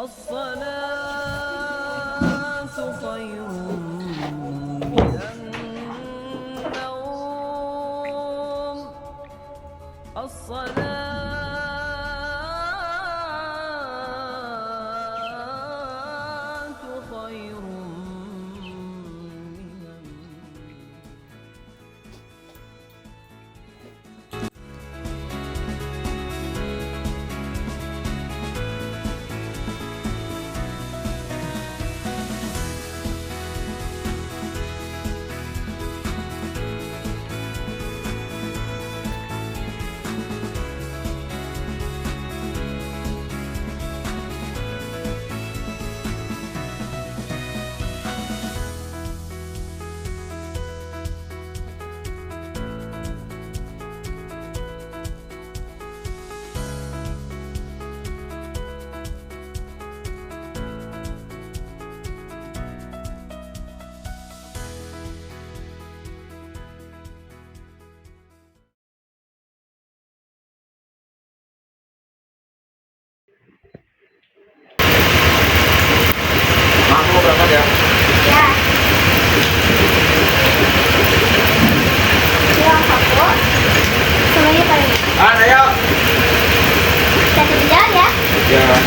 الصلاة خير من النوم الصلاة خير من Mau berangkat ya? Ya. Pulang aku. Semuanya paling. Ayo. Kita jalan ya. Ya.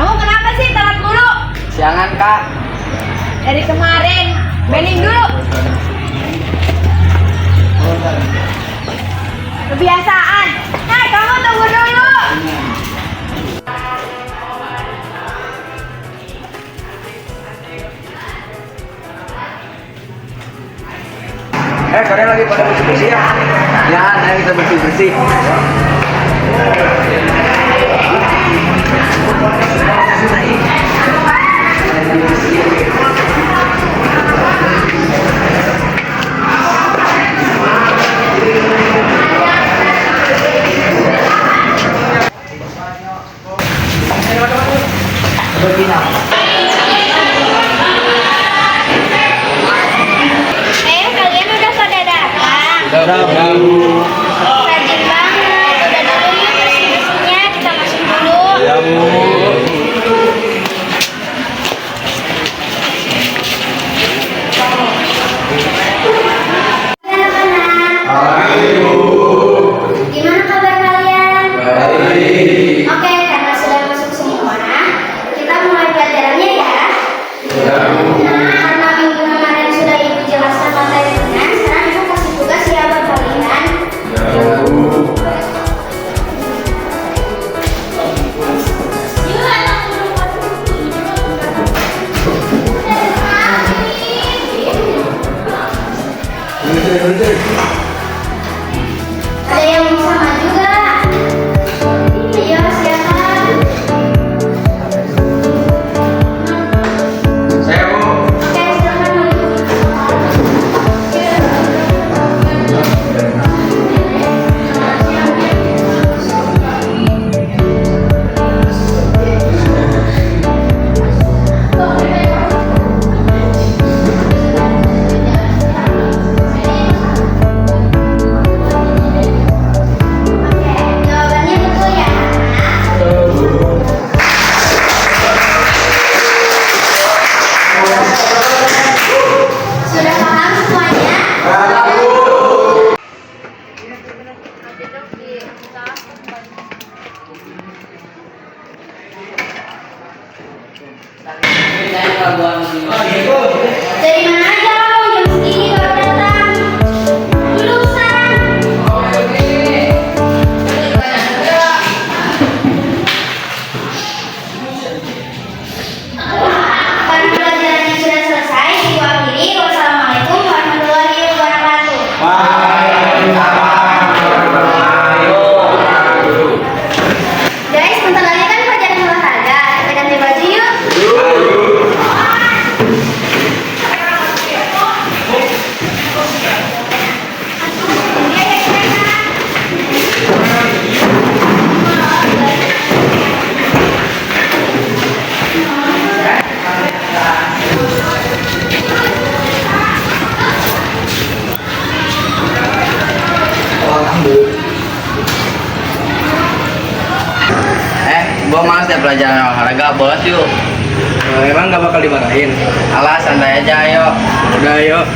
Kamu kenapa sih telat mulu? Siangan, Kak. Dari kemarin. Bending dulu. Kebiasaan. Hai, kamu tunggu dulu. Kalian lagi pada bersih-bersih ya? Ya, ayo kita bersih-bersih. Kalian udah pada datang. Udah. Rajin banget. Udah dulu yuk bersih-bersihnya. Kita masuk dulu. Ya, Bu. Gimana kabar kalian? Baik. Oke, karena sudah masuk semua, kita mulai pelajarannya ya. Karena minggu kemarin sudah Ibu jelaskan materinya, sekarang Ibu kasih tugas ya buat kalian. Ada yang bisa maju gak? Ayo silakan. Saya, Bu. Oke, silakan maju. Sudah paham semuanya? Dari mana aja kamu jam segini baru datang? Duduk sekarang. Karena pelajarannya sudah selesai, ibu akhiri. Wassalamualaikum warahmatullahi wabarakatuh. Guys, bentar lagi kan pelajaran olahraga. Kita ganti baju yuk. Gua malas deh pelajaran olahraga, bolos yuk. Emang nggak bakal dimarahin? Alah, santai aja, ayo. Udah yuk.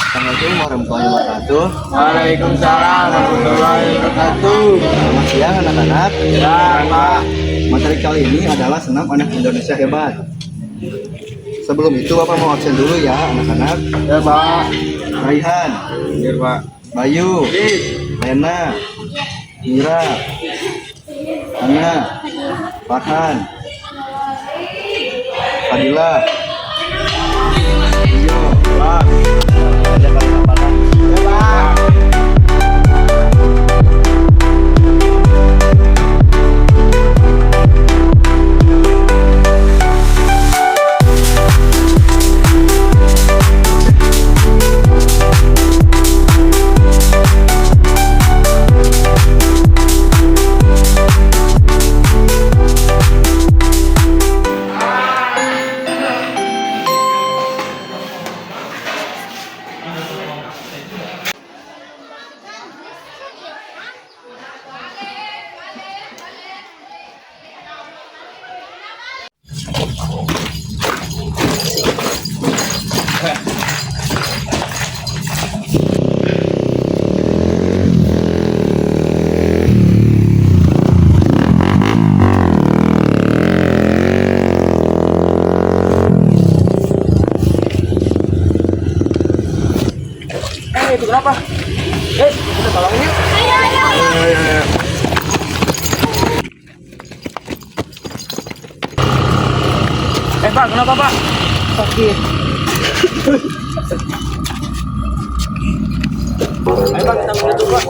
Assalamualaikum warahmatullahi wabarakatuh. Waalaikumsalam warahmatullahi wabarakatuh. Selamat siang anak-anak. Ya, Pak. Materi kali ini adalah senam anak Indonesia hebat. Sebelum itu Bapak mau absen dulu ya anak-anak. Ya, Pak. Raihan, Iya, Pak. Bayu, Lena, Mira, Ana, Farhan, Fadila, Iyo, Pak. Ajak kali kapanan. Ya, Pak. Itu kenapa? Kita tolongin yuk. Ayo, ayo, ayo. Pak, kenapa, Pak? Sakit. Ayo, Pak, kita minum dulu, Pak.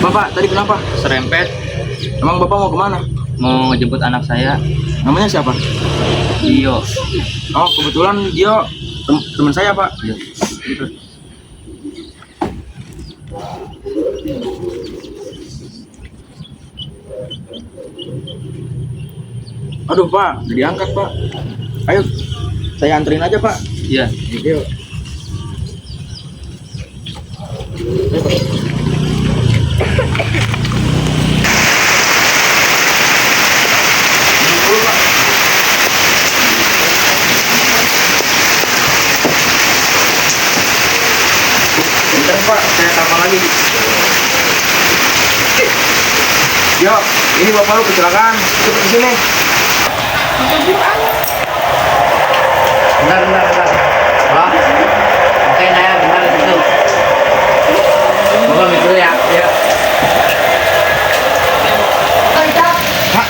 Bapak, tadi kenapa? Serempet, Emang Bapak mau kemana? mau jemput anak saya, Namanya siapa? Dio. Oh, kebetulan dia teman saya, Pak. Iya. Gitu. Aduh, Pak, udah diangkat, Pak. Ayo, saya anterin aja, Pak. Iya. Yuk. Ayo, Pak. Bentar, Pak, saya tambah lagi. Yo, ini bapak lu kecelakaan. Cepet kesini. Bentar. Halo? Oke, saya bentar di situ. Bapak ambil dulu ya. Ya. Pak.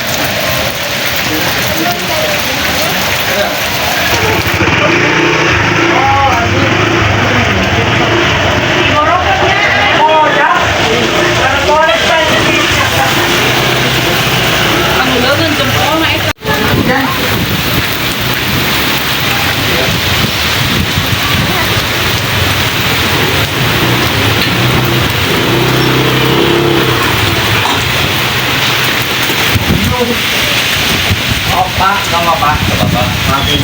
maafin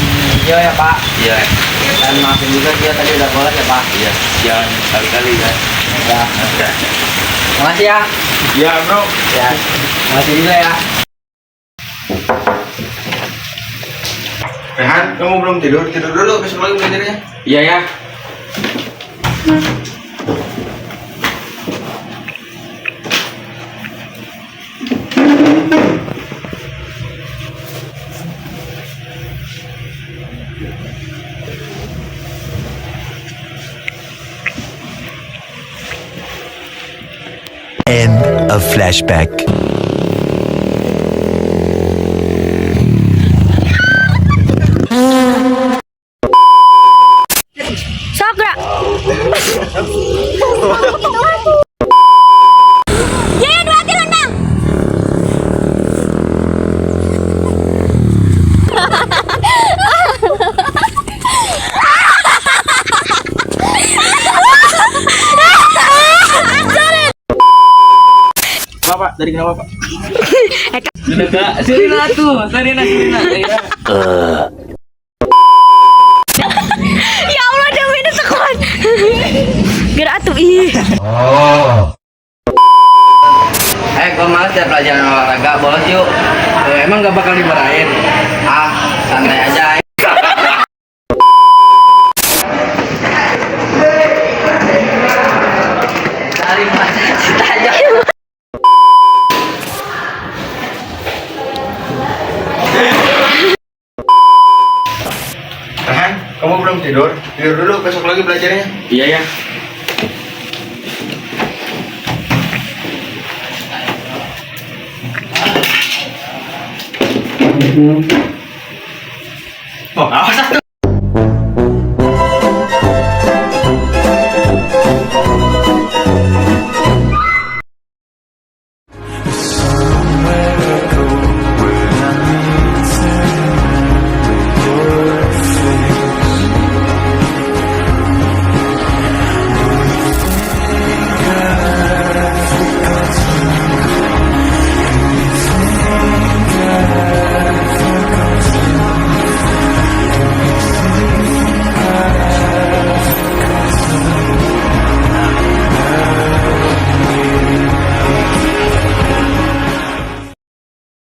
dia ya Pak. Iya. Dan maafin juga dia tadi udah bolos ya Pak. Iya. Jangan kali-kali ya. Ya. Oke. Makasih ya. Iya bro. Ya. Makasih juga ya. Rehan, kamu belum tidur? Tidur dulu, besok lagi belajarnya. Iya ya. End of flashback. Sakura. Yeay, berarti menang. Pak, dari kenapa Pak? Serina tuh, Serina. Iya. Ya Allah, Dewi ini sekuat. Gerak atuh ih. Gua males ya pelajaran olahraga, bolos yuk. Emang gak bakal dimarahin? Ah, santai aja. Dari mana kita aja. Rehan, kamu belum tidur? Tidur dulu, besok lagi belajarnya. Iya ya.